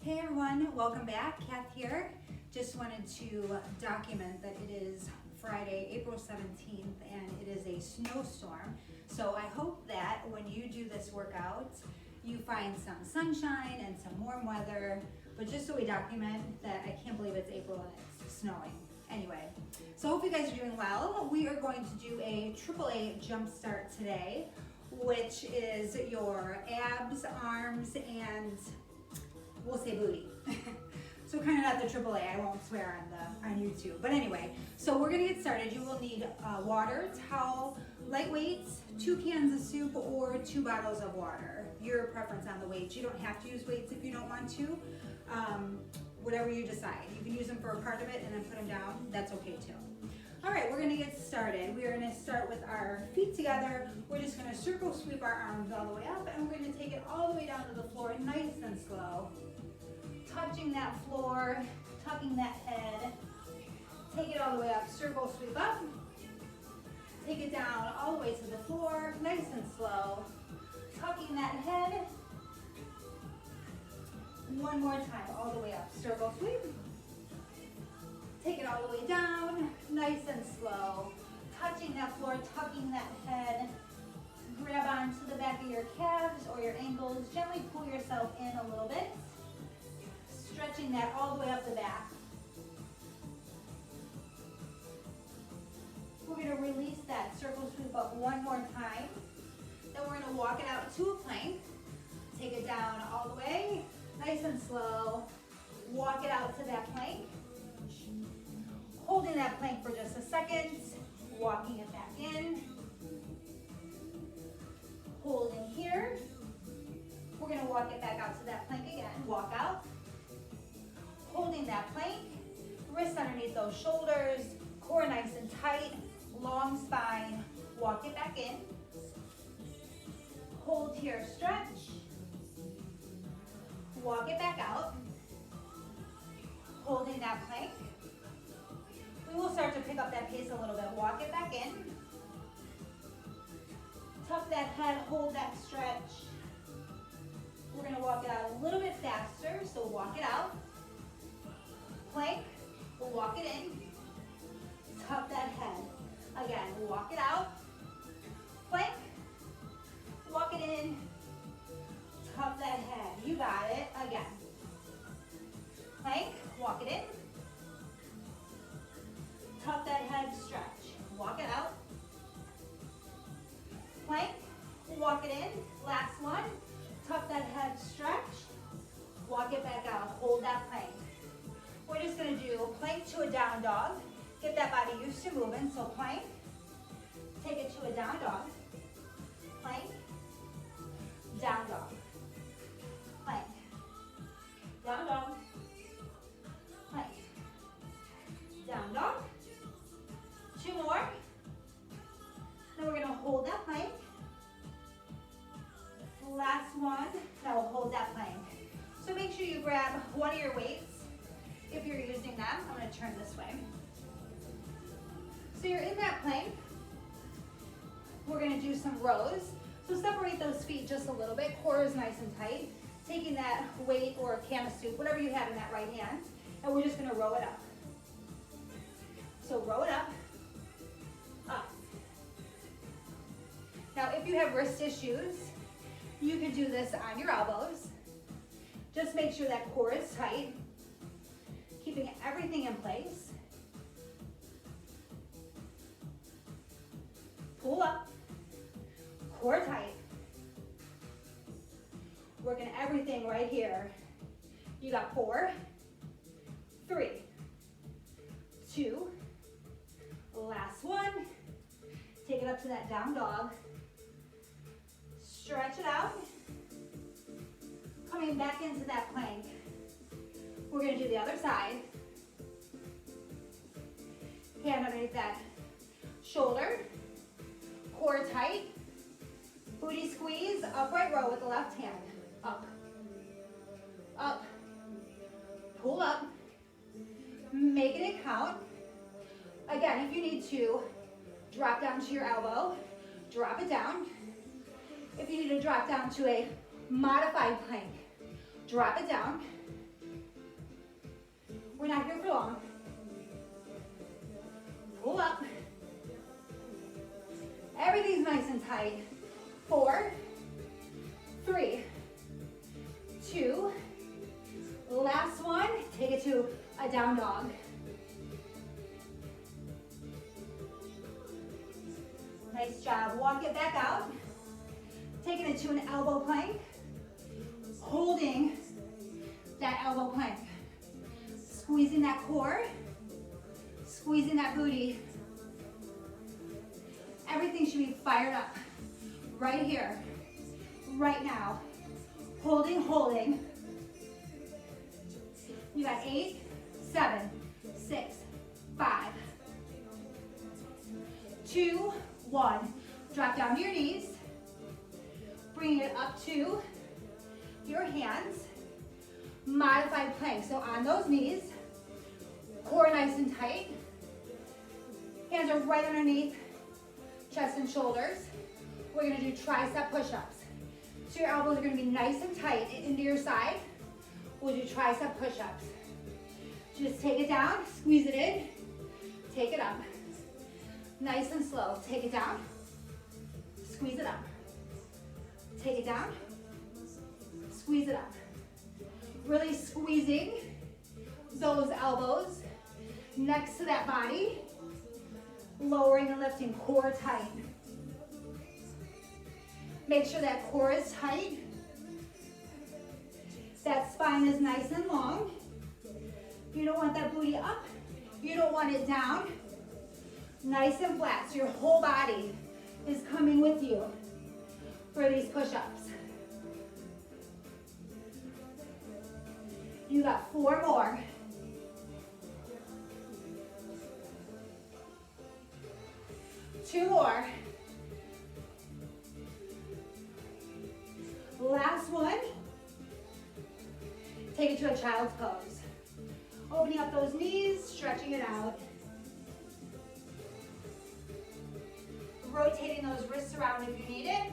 Hey everyone, welcome back. Kath here. Just wanted to document that it is Friday, April 17th, and it is a snowstorm. So I hope that when you do this workout, you find some sunshine and some warm weather. But just so we document that I can't believe it's April and it's snowing. Anyway, so I hope you guys are doing well. We are going to do a AAA Jumpstart today, which is your abs, arms, and we'll say booty. So kind of not the AAA, I won't swear on YouTube. But anyway, so we're gonna get started. You will need water, towel, light weights, 2 cans of soup, or 2 bottles of water. Your preference on the weights. You don't have to use weights if you don't want to. Whatever you decide. You can use them for a part of it and then put them down. That's okay too. All right, we're gonna get started. We are gonna start with our feet together. We're just gonna circle sweep our arms all the way up, and we're gonna take it all the way down to the floor, nice and slow. Touching that floor, tucking that head. Take it all the way up, circle sweep up. Take it down all the way to the floor, nice and slow. Tucking that head. One more time, all the way up, circle sweep. Take it all the way down, nice and slow. Touching that floor, tucking that head. Grab onto the back of your calves or your ankles. Gently pull yourself in a little bit. Stretching that all the way up the back. We're going to release that circle sweep up one more time. Then we're going to walk it out to a plank. Take it down all the way, nice and slow. Walk it out to that plank. Holding that plank for just a second. Walking it back in. Holding here. We're going to walk it back out to that plank again. Walk out. Holding that plank, wrists underneath those shoulders, core nice and tight, long spine, walk it back in. Hold here, stretch. Walk it back out. Holding that plank. We will start to pick up that pace a little bit. Walk it back in. Tuck that head, hold that stretch. We're gonna walk it out a little bit faster, so walk it out. Plank, we'll walk it in, tuck that head. Again, walk it out, plank, walk it in, tuck that head. You got it, again. Plank, walk it in, tuck that head, stretch. Walk it out, plank, walk it in, last one, tuck that head, stretch, walk it back out, hold that plank. We're just going to do a plank to a down dog. Get that body used to moving. So plank, take it to a down dog. Plank, down dog. Plank, down dog. Plank, down dog. 2 more. Then we're going to hold that plank. Last one. Now we'll hold that plank. So make sure you grab one of your weights. If you're using them, I'm going to turn this way. So you're in that plank. We're going to do some rows. So separate those feet just a little bit. Core is nice and tight. Taking that weight or a can of soup, whatever you have in that right hand, and we're just going to row it up. So row it up, up. Now if you have wrist issues, you can do this on your elbows. Just make sure that core is tight. Keeping everything in place. Pull up, core tight. Working everything right here. You got 4, 3, 2, last one. Take it up to that down dog. Stretch it out. Coming back into that plank. We're going to do the other side. Hand underneath that shoulder. Core tight. Booty squeeze. Upright row with the left hand. Up. Up. Pull up. Making it count. Again, if you need to, drop down to your elbow. Drop it down. If you need to drop down to a modified plank, drop it down. We're not here for long. Pull up. Everything's nice and tight. 4, 3, 2, last one. Take it to a down dog. Nice job. Walk it back out. Taking it to an elbow plank. Holding that elbow plank. Squeezing that core. Squeezing that booty. Everything should be fired up. Right here. Right now. Holding, holding. You got 8, 7, 6, 5, 2, 1. Drop down to your knees. Bring it up to your hands. Modified plank. So on those knees, core nice and tight. Hands are right underneath chest and shoulders. We're gonna do tricep push-ups. So your elbows are gonna be nice and tight into your side. We'll do tricep push-ups. Just take it down, squeeze it in, take it up. Nice and slow. Take it down, squeeze it up. Take it down, squeeze it up. Really squeezing those elbows next to that body. Lowering and lifting, core tight. Make sure that core is tight. That spine is nice and long. You don't want that booty up. You don't want it down. Nice and flat, so your whole body is coming with you for these push-ups. You got 4 more. 2 more. Last one. Take it to a child's pose. Opening up those knees, stretching it out. Rotating those wrists around if you need it.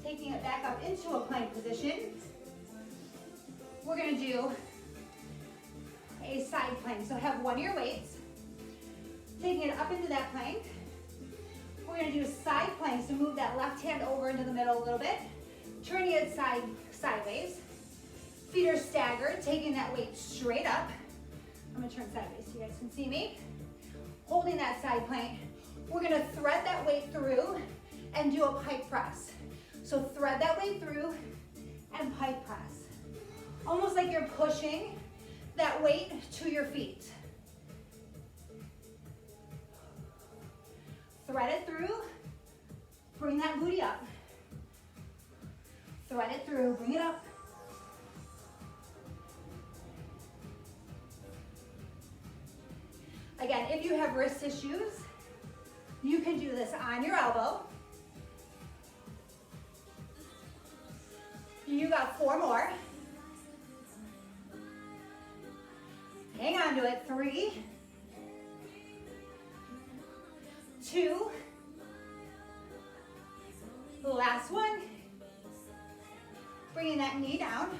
Taking it back up into a plank position. We're going to do a side plank. So have one of your weights. Taking it up into that plank. We're going to do a side plank. So move that left hand over into the middle a little bit. Turning it sideways. Feet are staggered. Taking that weight straight up. I'm going to turn sideways so you guys can see me. Holding that side plank. We're going to thread that weight through and do a pike press. So thread that weight through and pike press. Almost like you're pushing that weight to your feet. Thread it through, bring that booty up. Thread it through, bring it up. Again, if you have wrist issues, you can do this on your elbow. You got 4 more. Hang on to it. 3, 2, last one. Bringing that knee down,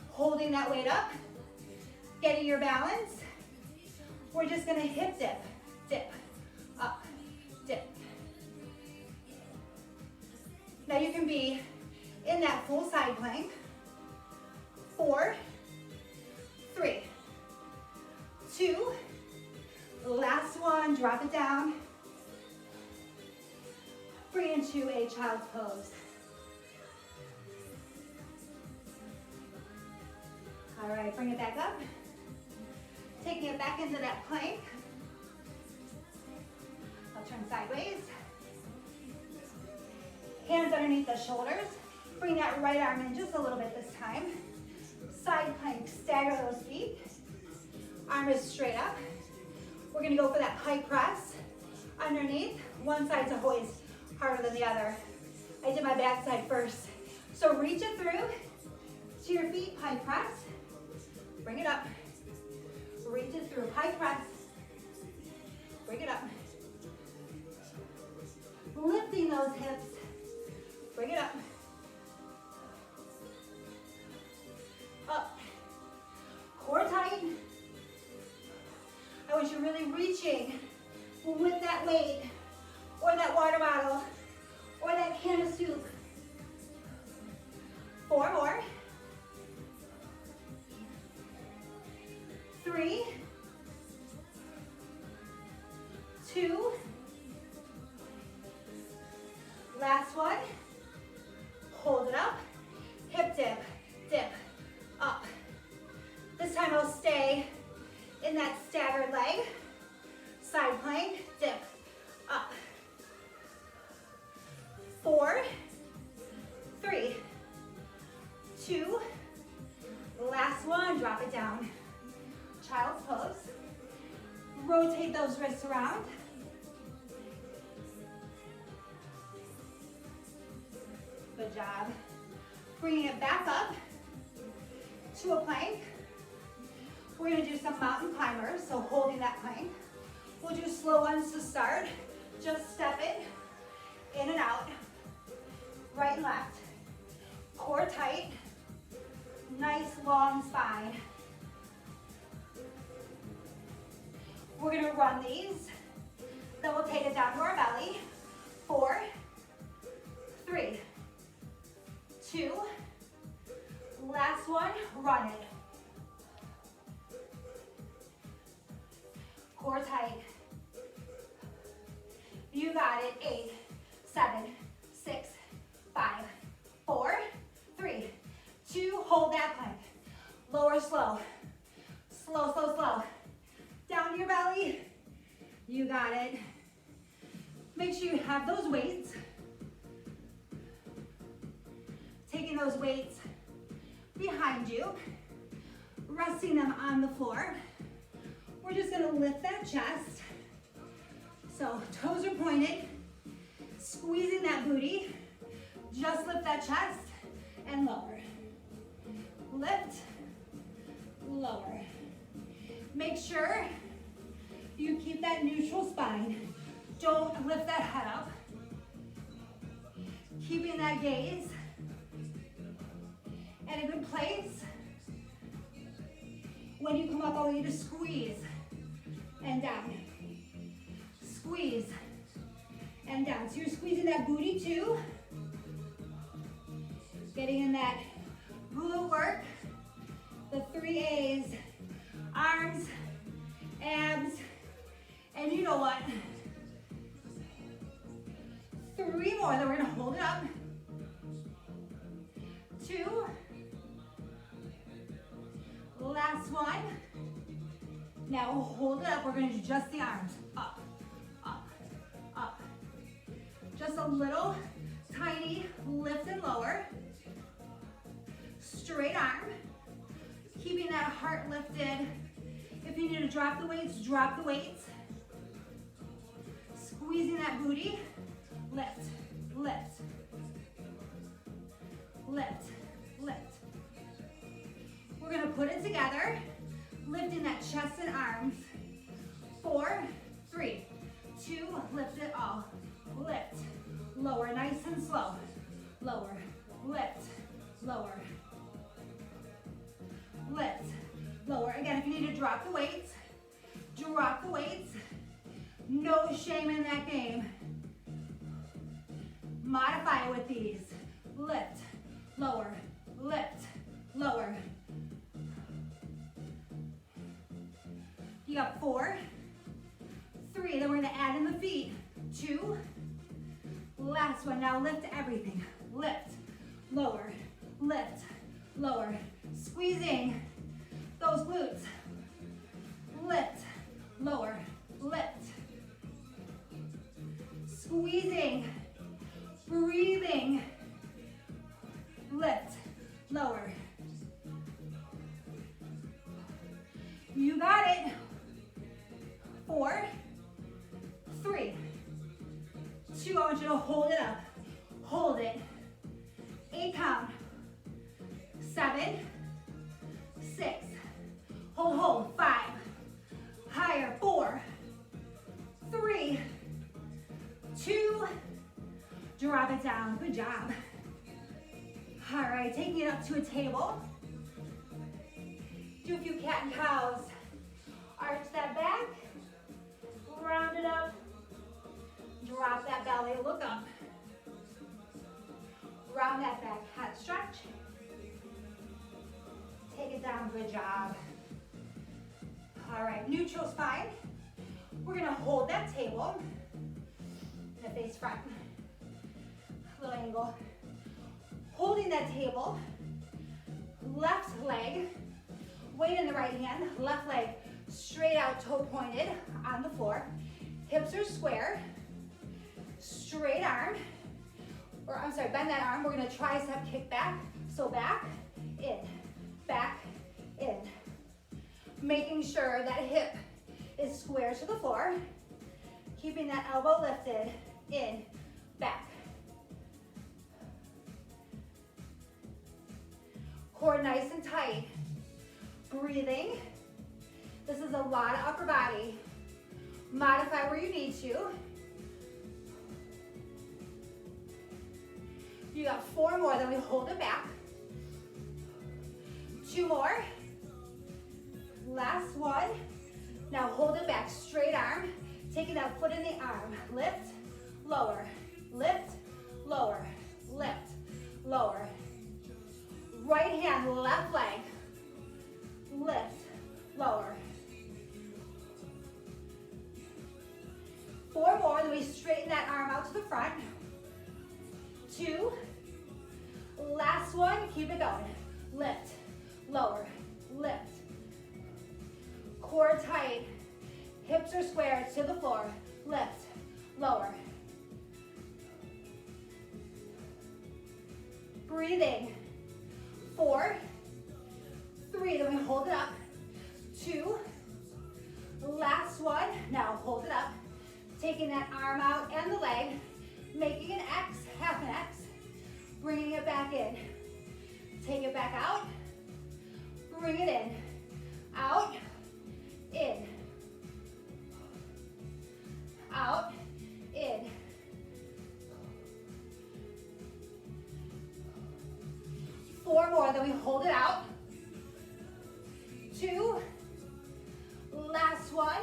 holding that weight up, getting your balance. We're just gonna hip dip, dip, up, dip. Now you can be in that full side plank. 4, 3, 2, last one, drop it down. Bring it into a child's pose. All right, bring it back up. Taking it back into that plank. I'll turn sideways. Hands underneath the shoulders. Bring that right arm in just a little bit this time. Side plank, stagger those feet. Arm is straight up. We're gonna go for that pike press. Underneath, one side's a hoist, harder than the other. I did my back side first. So reach it through to your feet, pike press. Bring it up. Reach it through, pike press. Bring it up. Lifting those hips. Bring it up. reaching with that weight or that water bottle or that can of soup. 4 more. 3, 2, last one. Hold it up, hip dip, dip, up. This time I'll stay in that staggered leg, side plank, dip, up. 4, 3, 2, last one, drop it down. Child's pose. Rotate those wrists around. Good job. Bringing it back up to a plank. We're gonna do some mountain climbers, so holding that plank. We'll do slow ones to start. Just step it in and out, right and left. Core tight, nice long spine. We're gonna run these, then we'll take it down to our belly. 4, 3, 2, last one, run it. Core tight. You got it. 8, 7, 6, 5, 4, 3, 2, hold that plank. Lower slow. Slow, slow, slow. Down to your belly. You got it. Make sure you have those weights. Taking those weights behind you, resting them on the floor. We're just gonna lift that chest. So toes are pointed, squeezing that booty. Just lift that chest and lower. Lift, lower. Make sure you keep that neutral spine. Don't lift that head up. Keeping that gaze in a good place. When you come up, I want you to squeeze and down. Squeeze and down. So you're squeezing that booty too. Getting in that glute work. The 3 A's. Arms, abs, and you know what? 3 more, then we're gonna hold it up. 2. Last one. Now we'll hold it up, we're gonna do just the arms. Up, up, up. Just a little tiny lift and lower. Straight arm. Keeping that heart lifted. If you need to drop the weights, drop the weights. Squeezing that booty. Lift, lift, lift, lift. We're gonna put it together, lifting that chest and arms. 4, 3, 2, lift it all. Lift, lower, nice and slow. Lower, lift, lower. Lift, lower. Again, if you need to drop the weights, drop the weights. No shame in that game. Modify it with these. Lift, lower, lift, lower. You got 4, 3, then we're gonna add in the feet. 2, last one. Now lift everything. Lift, lower, lift, lower. Squeezing those glutes. Lift, lower, lift. Squeezing, breathing. Lift, lower. You got it. 4, 3, 2. I want you to hold it up. Hold it. 8 count. 7, 6. Hold, hold. 5. Higher. 4, 3, 2. Drop it down. Good job. All right, taking it up to a table. Do a few cat and cows. Arch that back. round it up. Drop that belly, look up. Round that back, hot stretch. Take it down, good job. All right, neutral spine. We're gonna hold that table in the face front. Little angle. Holding that table, left leg, weight in the right hand, left leg straight out, toe pointed on the floor. Hips are square, straight arm, or I'm sorry, bend that arm. We're gonna tricep kick back. So back, in, making sure that hip is square to the floor, keeping that elbow lifted, in, back. Core nice and tight. Breathing. This is a lot of upper body. Modify where you need to. You got 4 more, then we hold it back. 2 more. Last one. Now hold it back, straight arm. Taking that foot in the arm. Lift, lower, lift, lower, lift, lower. Right hand, left leg. Lift, lower. 4 more, then we straighten that arm out to the front. 2. Last one, keep it going. Lift, lower, lift. Core tight, hips are square to the floor. Lift, lower. Breathing. 4, 3, then we hold it up. 2, last one, now hold it up. Taking that arm out and the leg, making an X, half an X, bringing it back in. Take it back out, bring it in, out, in, out, in. Four more, then we hold it out. 2, last one.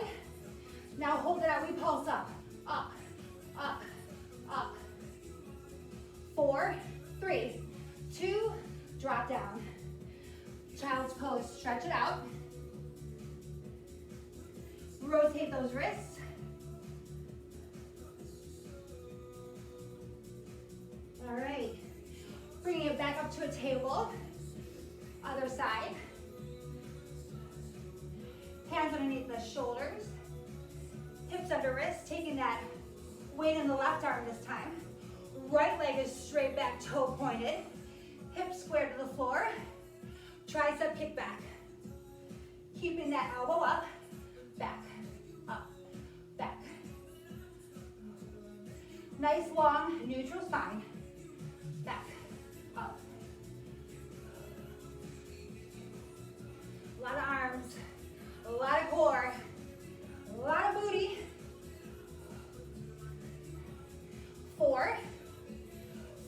Now hold it out, we pulse up, up, up, up. 4, 3, 2, drop down. Child's pose, stretch it out. Rotate those wrists. All right. Bringing it back up to a table. Other side. Hands underneath the shoulders. Hips under wrists, taking that weight in the left arm this time. Right leg is straight back, toe pointed. Hips square to the floor. Tricep kick back. Keeping that elbow up, back, up, back. Nice long neutral spine. Back, up. A lot of arms, a lot of core, a lot of booty. 4,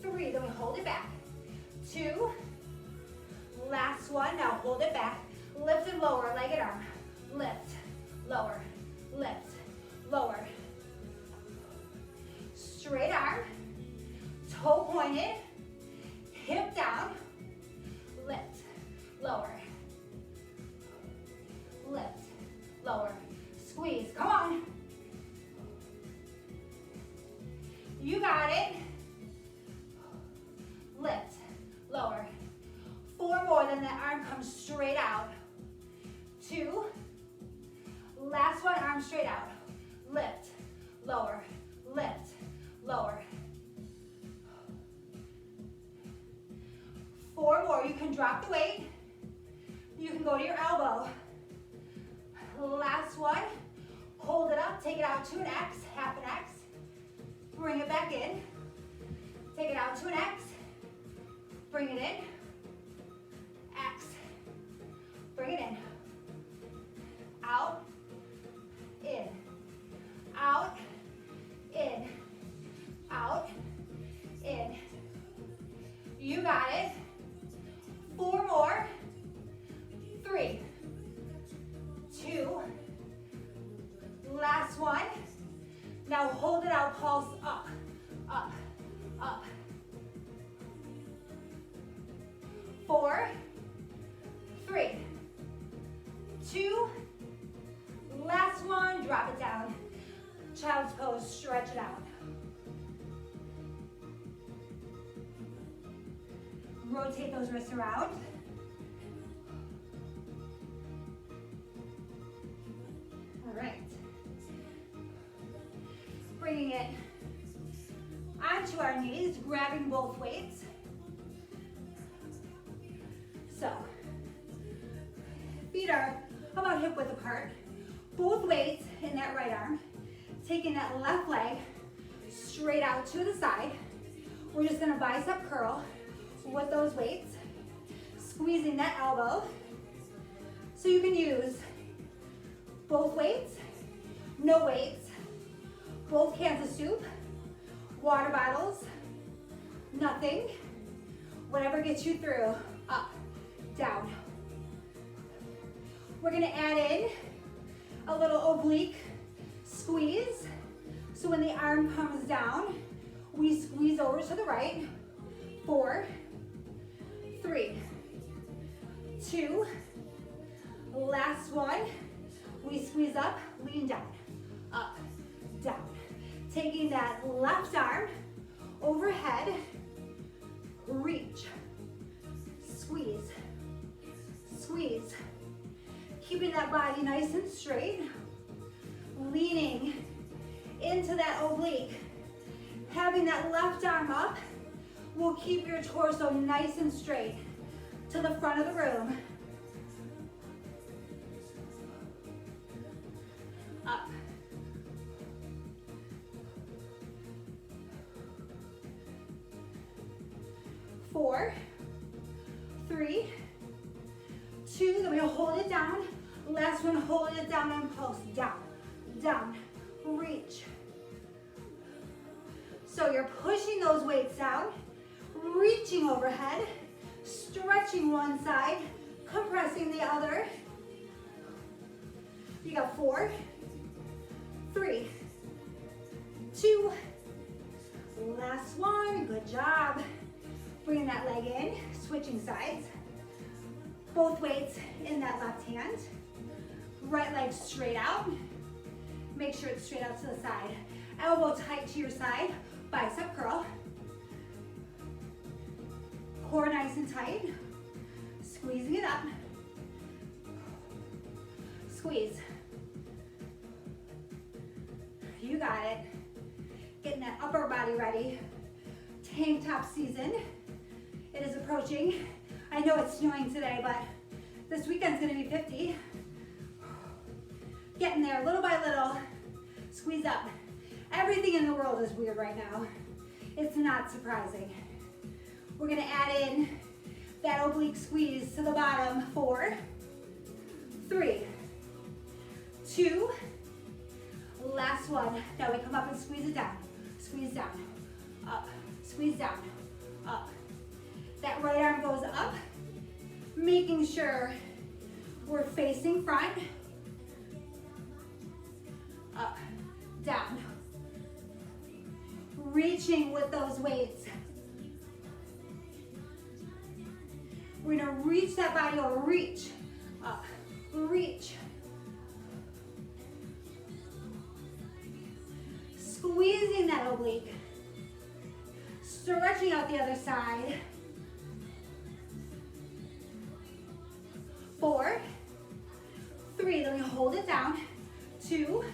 3, then we hold it back. 2, last one, now hold it back. Lift and lower, legged arm. Lift, lower, lift, lower. Straight arm, toe pointed, hip down, lift, lower, lift, lower. Squeeze, come on. You got it. Lift, lower. 4 more, then the arm comes straight out. 2, last one, arm straight out. Lift, lower, lift, lower. 4 more, you can drop the weight. You can go to your elbow. Last one, hold it up, take it out to an X, half an X. Bring it back in. Take it out to an X. Bring it in. X. Bring it in. Out. In. Out. In. Out. In. You got it. 4 more. 3, 2. Last one. rotate those wrists around. All right. Bringing it onto our knees, grabbing both weights. So, feet are about hip width apart. Both weights in that right arm. Taking that left leg straight out to the side. We're just gonna bicep curl with those weights. Squeezing that elbow. So you can use both weights, no weights, both cans of soup, water bottles, nothing. Whatever gets you through. Up, down. We're gonna add in a little oblique squeeze. So when the arm comes down, we squeeze over to the right. 4, 3, 2, last one. We squeeze up, lean down, up, down. Taking that left arm overhead, reach, squeeze, squeeze. Keeping that body nice and straight, leaning into that oblique. Having that left arm up will keep your torso nice and straight to the front of the room. Up. Four, 3, 2, then we hold it down. Last one, hold it down and pulse. Down, down, reach. So you're pushing those weights down, reaching overhead, stretching one side, compressing the other. You got 4, 3, 2, last one, good job. Bringing that leg in, switching sides. Both weights in that left hand. Right leg straight out. Make sure it's straight out to the side. Elbow tight to your side, bicep curl. Core nice and tight. Squeezing it up. Squeeze. You got it. Getting that upper body ready. Tank top season. It is approaching. I know it's snowing today, but this weekend's gonna be 50. Getting there little by little. Squeeze up. Everything in the world is weird right now. It's not surprising. We're gonna add in that oblique squeeze to the bottom. 4, 3, 2, last one. Now we come up and squeeze it down. Squeeze down, up, squeeze down, up. That right arm goes up, making sure we're facing front. Up, down. Reaching with those weights. We're gonna reach that body over, reach, up, reach. Squeezing that oblique. Stretching out the other side. 4, 3, then we hold it down. 2,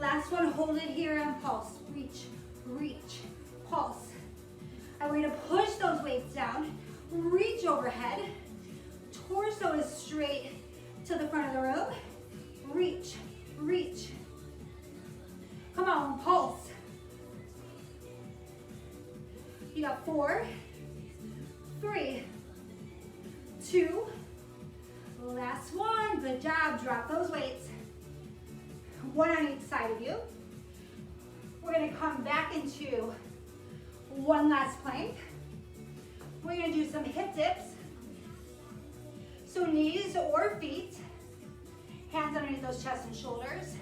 last one, hold it here and pulse. Reach, reach, pulse. And we're gonna push those weights down, reach overhead. Torso is straight to the front of the room. Reach, reach. Come on, pulse. You got 4, 3, 2, last one. Good job, drop those weights. One on each side of you. We're gonna come back into one last plank. We're gonna do some hip dips. So knees or feet, hands underneath those chest and shoulders.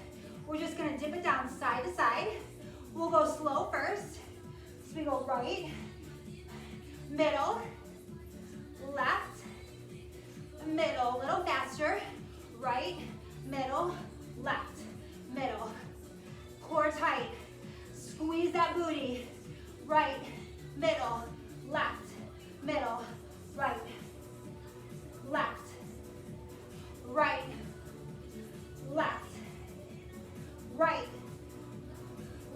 We're just gonna dip it down side to side. We'll go slow first. So we go right, middle, left, middle, a little faster. Right, middle, left, middle. Core tight. Squeeze that booty. Right, middle, left, middle, right, left, right, left, right,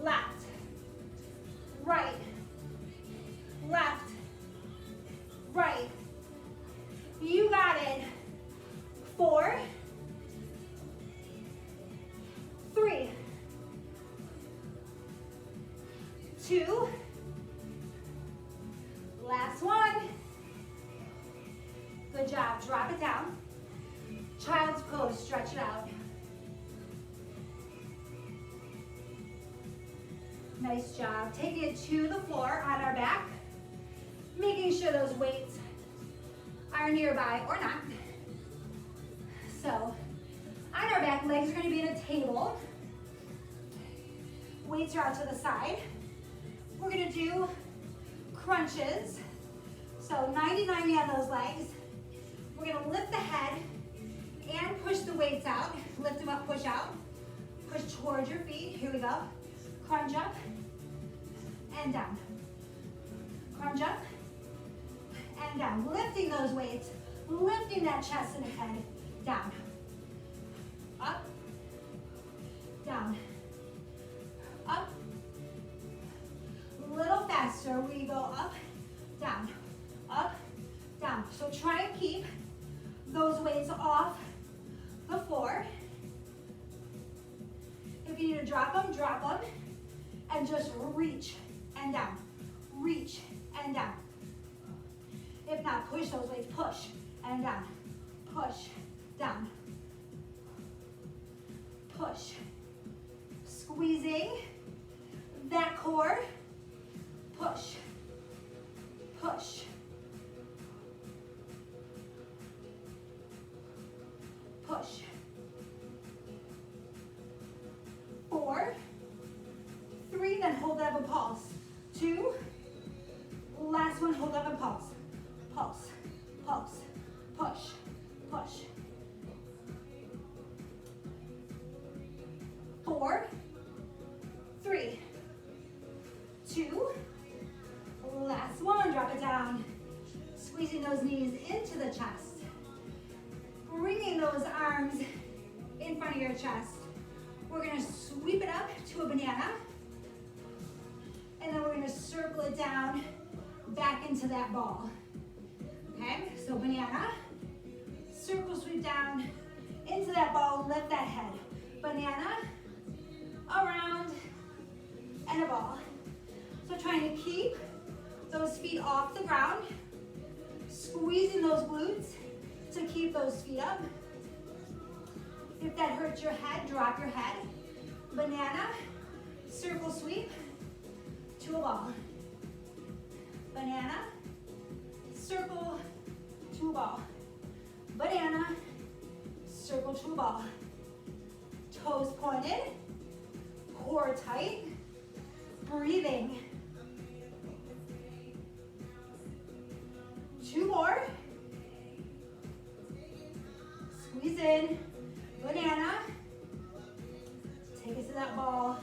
left, right, left, right. You got it. 4, 3, 2, last one. Good job. Drop it down. Child's pose. Stretch it out. Nice job. Taking it to the floor on our back. Making sure those weights are nearby or not. So, on our back, legs are going to be in a table. Weights are out to the side. We're going to do crunches. So 90-90 on those legs. We're going to lift the head and push the weights out. Lift them up, push out. Push towards your feet. Here we go. Crunch up and down. Crunch up and down. Lifting those weights. Lifting that chest and head down. Up. Down. Up. A little faster. We go up, down, up, down. So try and keep those weights off the floor. If you need to drop them, and just reach and down, reach and down. If not, push those weights, push and down, push, down, push. Squeezing that core, push, push, push. 4, 3, then hold up a pulse. 2, last one, hold up a pulse. Pulse, pulse, push, push. 4, 3, 2, last one, drop it down. Squeezing those knees into the chest. Bringing those arms in front of your chest. We're gonna sweep it up to a banana. And then we're gonna circle it down back into that ball. Okay, so banana, circle sweep down into that ball, lift that head. Banana, around, and a ball. So trying to keep those feet off the ground, squeezing those glutes to keep those feet up. If that hurts your head, drop your head. Banana, circle sweep to a ball. Banana, circle to a ball. Banana, circle to a ball. Toes pointed, core tight, breathing. 2 more. Squeeze in, banana. Take it to that ball.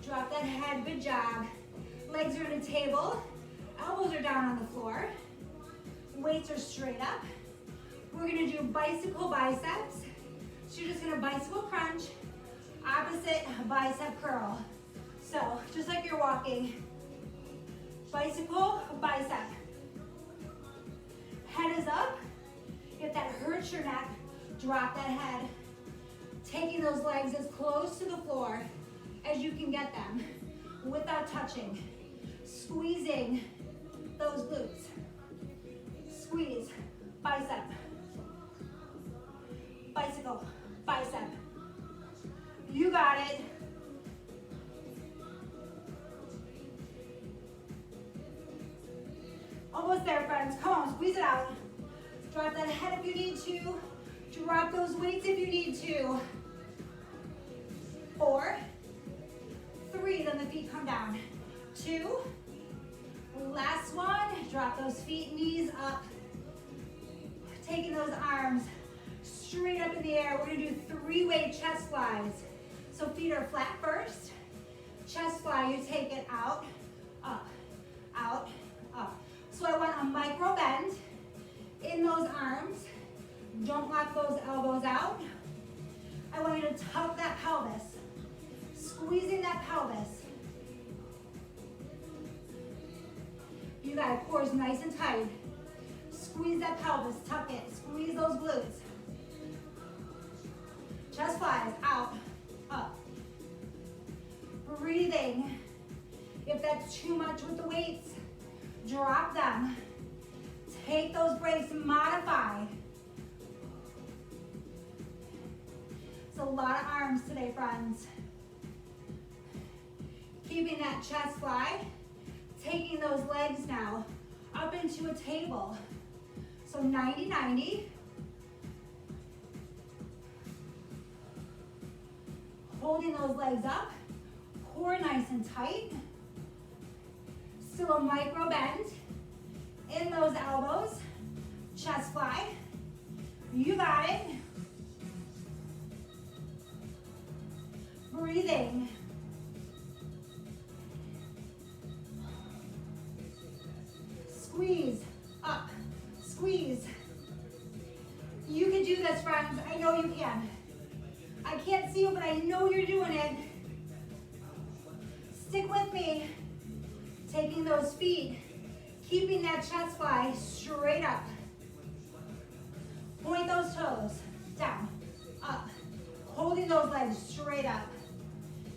Drop that head, good job. Legs are in a table. Elbows are down on the floor. Weights are straight up. We're gonna do bicycle biceps. So you're just gonna bicycle crunch, opposite bicep curl. So just like you're walking, bicycle bicep. Head is up. If that hurts your neck, drop that head. Taking those legs as close to the floor as you can get them without touching. Squeezing those glutes. Squeeze, bicep. Bicycle, bicep. You got it. Almost there, friends. Come on, squeeze it out. Drop that head if you need to. Drop those weights if you need to. 4, 3, then the feet come down. 2, last one. Drop those feet, knees up. Taking those arms straight up in the air. We're gonna do 3-way chest flies. So feet are flat first. Chest fly, you take it out, up, out, up. So I want a micro bend. Don't lock those elbows out. I want you to tuck that pelvis, squeezing that pelvis. You got it, core is nice and tight. Squeeze that pelvis, tuck it, squeeze those glutes. Chest flies, out, up. Breathing. If that's too much with the weights, drop them. Take those breaks, modify. It's a lot of arms today, friends. Keeping that chest fly. Taking those legs now up into a table. So 90-90. Holding those legs up. Core nice and tight. Still a micro bend in those elbows. Chest fly. You got it. Breathing. Squeeze, up, squeeze. You can do this, friends. I know you can. I can't see you, but I know you're doing it. Stick with me. Taking those feet, keeping that chest fly straight up. Point those toes, down, up. Holding those legs straight up.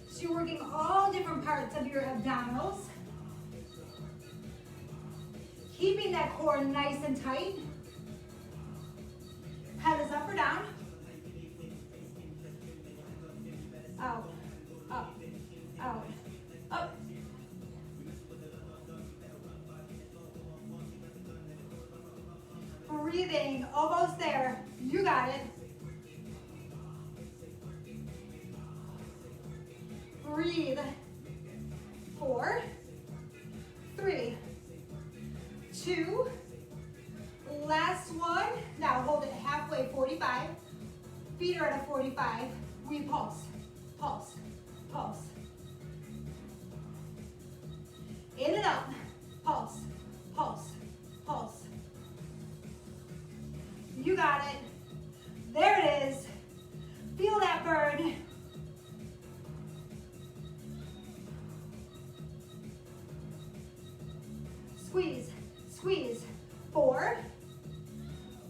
So you're working all different parts of your abdominals. Keeping that core nice and tight. Head is up or down. Out, up, out, up. Breathing, almost there. You got it. Breathe. 4, 3, 2, last one. Now hold it halfway, 45. Feet are at a 45. We pulse, pulse, pulse. In and out, pulse, pulse, pulse. You got it. There it is. Feel that burn. Squeeze, squeeze. 4,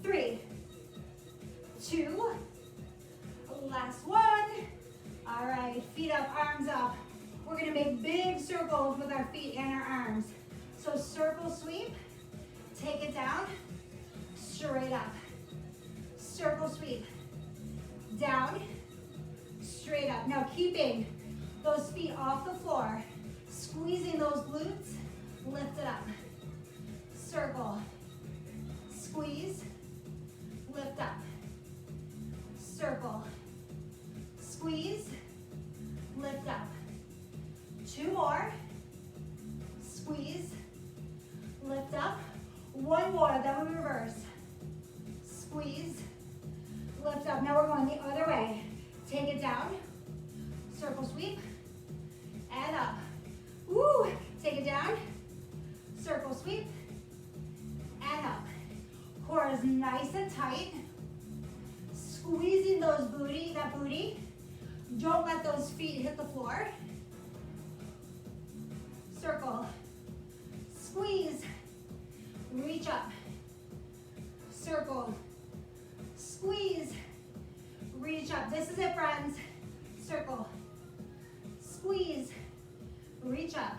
3, 2, last one. All right, feet up, arms up. We're gonna make big circles with our feet and our arms. So circle sweep, take it down, straight up. Circle sweep, down, straight up. Now keeping those feet off the floor, squeezing those glutes, lift it up. Circle, squeeze, lift up. Circle, squeeze, lift up. 2 more, squeeze, lift up. 1 more, then we reverse. Squeeze, lift up. Now we're going the other way. Take it down, circle sweep, and up. Woo! Take it down, circle sweep, and up. Core is nice and tight. Squeezing that booty. Don't let those feet hit the floor. Circle, squeeze, reach up. Circle, squeeze, reach up. This is it, friends. Circle, squeeze, reach up.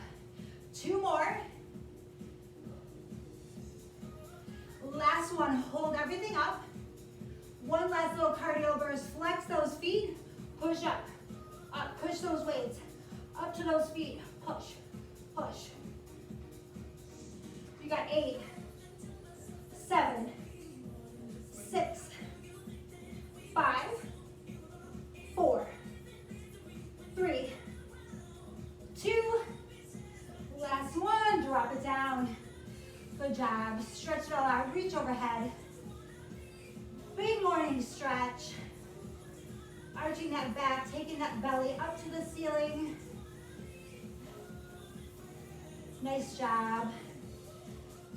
2 more. Last one, hold everything up. 1 last little cardio burst. Flex those feet, push up. Up, push those weights. Up to those feet, push, push. You got 8, 7, 6, 5, 4, 3, 2, last one, drop it down. Good job, stretch it all out, reach overhead. Big morning stretch. Arching that back, taking that belly up to the ceiling. Nice job.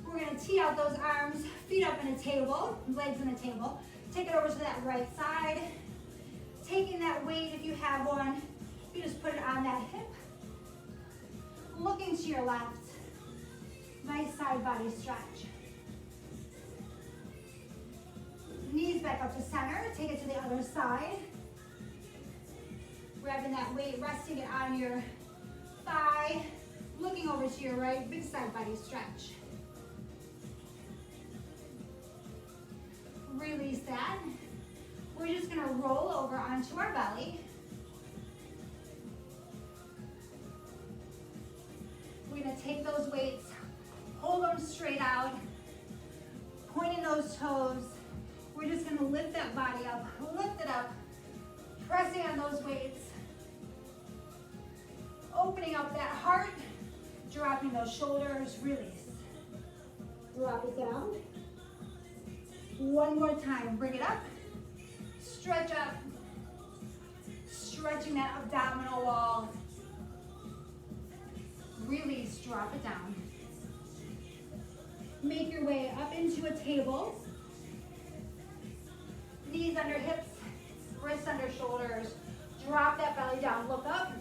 We're gonna tee out those arms, feet up in a table, legs in a table. Take it over to that right side. Taking that weight, if you have one, you just put it on that hip. Looking to your left. Nice side body stretch. Knees back up to center. Take it to the other side. Grabbing that weight, resting it on your thigh. Looking over to your right, big side body stretch. Release that. We're just gonna roll over onto our belly. We're gonna take those weights, hold them straight out, pointing those toes. We're just gonna lift that body up, lift it up, pressing on those weights, opening up that heart, dropping those shoulders, release. Drop it down. One more time, bring it up, stretch up, stretching that abdominal wall. Release, drop it down. Make your way up into a table. Knees under hips, wrists under shoulders. Drop that belly down, look up.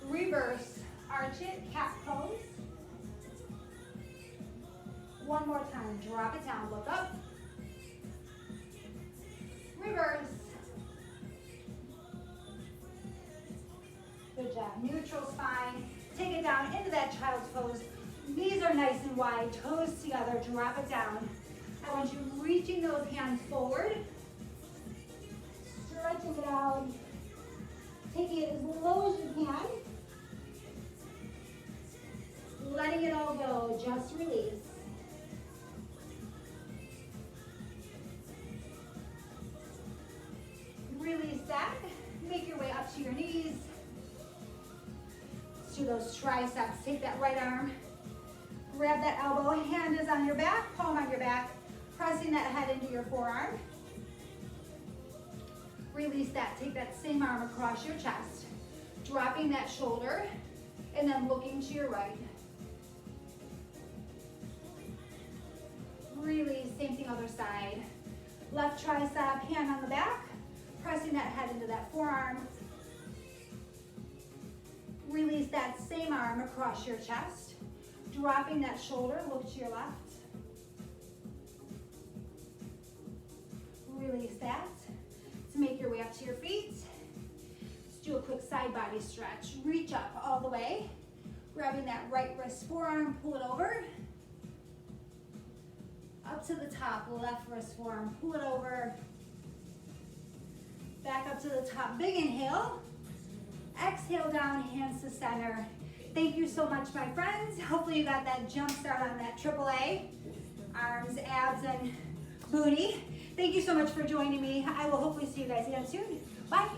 Reverse, arch it, cat pose. One more time, drop it down, look up. Reverse. Good job, neutral spine. Take it down into that child's pose. Knees are nice and wide, toes together, drop it down. I want you reaching those hands forward, stretching it out, taking it as low as you can, letting it all go, just release. Release that, make your way up to your knees. Let's do those triceps, take that right arm, grab that elbow, hand is on your back, palm on your back, pressing that head into your forearm. Release that, take that same arm across your chest, dropping that shoulder, and then looking to your right. Release, same thing other side. Left tricep, hand on the back, pressing that head into that forearm. Release that same arm across your chest, dropping that shoulder, look to your left. Release that. To make your way up to your feet. Let's do a quick side body stretch. Reach up all the way, grabbing that right wrist forearm, pull it over. Up to the top, left wrist forearm, pull it over. Back up to the top, big inhale. Exhale down, hands to center. Thank you so much, my friends. Hopefully you got that jump start on that AAA. Arms, abs, and booty. Thank you so much for joining me. I will hopefully see you guys again soon. Bye.